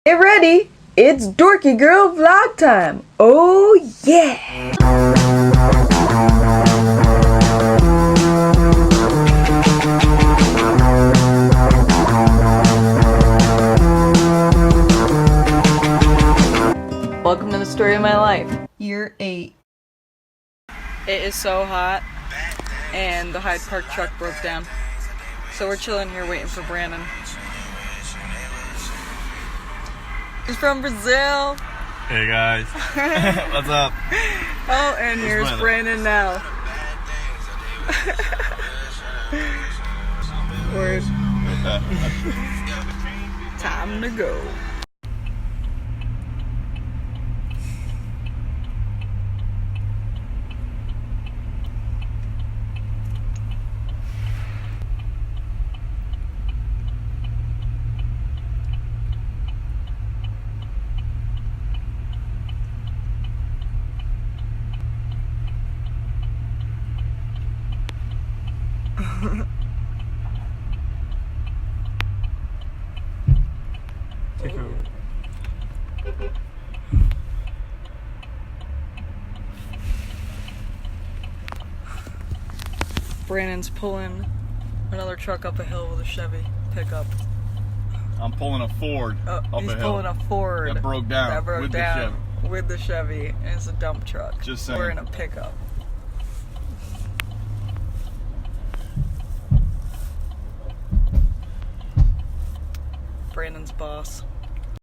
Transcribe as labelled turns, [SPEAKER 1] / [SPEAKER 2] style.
[SPEAKER 1] Get ready, it's Dorky Girl vlog time. Oh yeah! Welcome to the story of my life. Year 8. It is so hot, and the Hyde Park truck broke down. So we're chilling here waiting for Brandon. He's from Brazil.
[SPEAKER 2] Hey guys. What's up?
[SPEAKER 1] Oh, and here's Brandon now. Word. Time to go.
[SPEAKER 2] Take over.
[SPEAKER 1] Brandon's pulling another truck up a hill with a Chevy pickup.
[SPEAKER 2] I'm pulling a Ford up a hill.
[SPEAKER 1] He's pulling a Ford
[SPEAKER 2] that broke down with the Chevy.
[SPEAKER 1] With the Chevy, and it's a dump truck.
[SPEAKER 2] Just saying.
[SPEAKER 1] We're in a pickup. Brandon's boss.